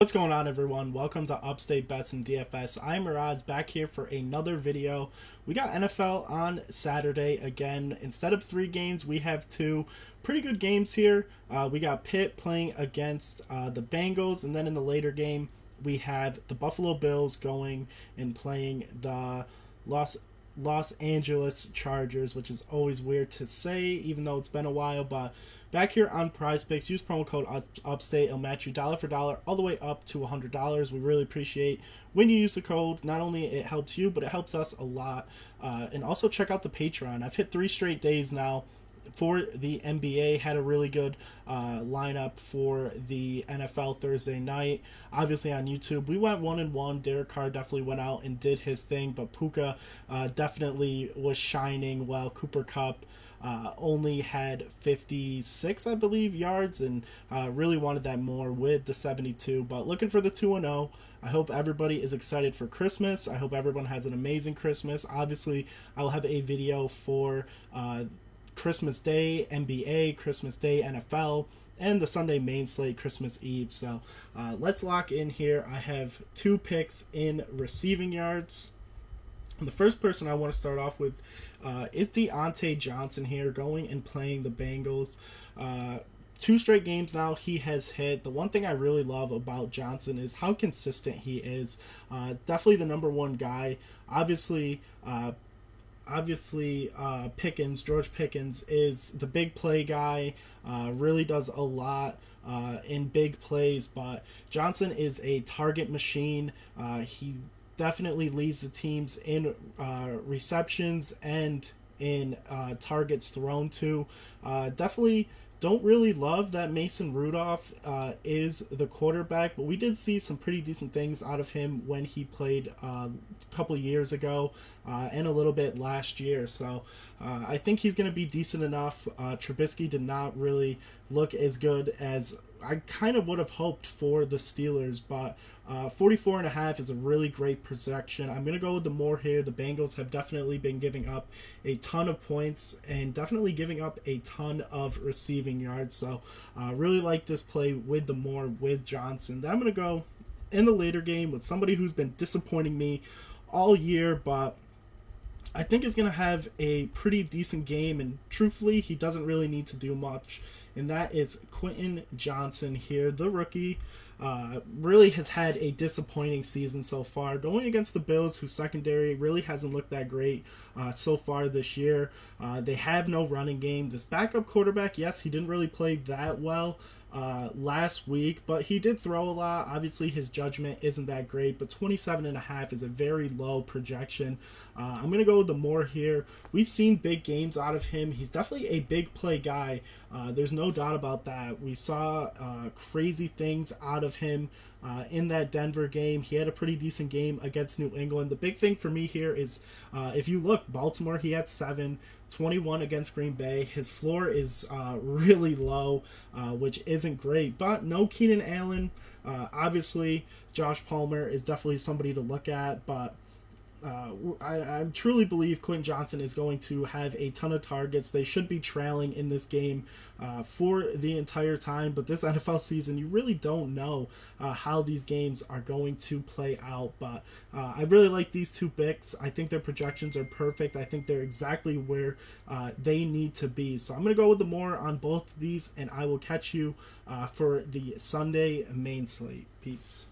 What's going on, everyone? Welcome to Upstate Bets and DFS. I'm Reoz, back here for another video. We got NFL on Saturday again. Instead of 3 games, we have 2 pretty good games here. We got Pitt playing against the Bengals, and then in the later game, we have the Buffalo Bills going and playing the Los Angeles Chargers, which is always weird to say, even though it's been a while. But back here on Prize Picks, use promo code Upstate. It'll match you dollar for dollar all the way up to $100. We really appreciate when you use the code. Not only it helps you, but it helps us a lot. And also check out the Patreon. I've hit 3 straight days now for the NBA. Had a really good lineup for the NFL Thursday night. Obviously on YouTube, we went 1-1. Derek Carr definitely went out and did his thing, but Puka definitely was shining, while Cooper Kupp only had 56, I believe, yards, and really wanted that more with the 72. But looking for the 2-0. I hope everybody is excited for Christmas. I hope everyone has an amazing Christmas. Obviously, I'll have a video for Christmas Day NBA, Christmas Day NFL, and the Sunday Main Slate Christmas Eve. So let's lock in here. I have 2 picks in receiving yards. The first person I want to start off with is Deontay Johnson here, going and playing the Bengals. 2 straight games now he has hit. The one thing I really love about Johnson is how consistent he is. Definitely the number 1 guy. Obviously, George Pickens is the big play guy, really does a lot in big plays, but Johnson is a target machine. He definitely leads the teams in receptions and in targets thrown to. Definitely don't really love that Mason Rudolph is the quarterback, but we did see some pretty decent things out of him when he played a couple years ago and a little bit last year. So I think he's going to be decent enough. Trubisky did not really look as good as I kind of would have hoped for the Steelers, but 44.5 is a really great projection. I'm going to go with the more here. The Bengals have definitely been giving up a ton of points and definitely giving up a ton of receiving yards. So really like this play with the more with Johnson. Then I'm going to go in the later game with somebody who's been disappointing me all year, but I think is going to have a pretty decent game, and truthfully, he doesn't really need to do much, and that is Quentin Johnson here, the rookie. Really has had a disappointing season so far, going against the Bills, whose secondary really hasn't looked that great so far this year. They have no running game. This backup quarterback, yes, he didn't really play that well last week, but he did throw a lot. Obviously his judgment isn't that great, but 27.5 is a very low projection. I'm gonna go with the more here. We've seen big games out of him. He's definitely a big play guy. There's no doubt about that. We saw crazy things out of him in that Denver game. He had a pretty decent game against New England. The big thing for me here is if you look, Baltimore, he had 7, 21 against Green Bay. His floor is really low, which isn't great, but no Keenan Allen. Obviously, Josh Palmer is definitely somebody to look at, but I truly believe Quentin Johnson is going to have a ton of targets. They should be trailing in this game for the entire time, but this NFL season, you really don't know how these games are going to play out. But I really like these 2 picks. I think their projections are perfect. I think they're exactly where they need to be. So I'm going to go with the more on both of these, and I will catch you for the Sunday main slate. Peace.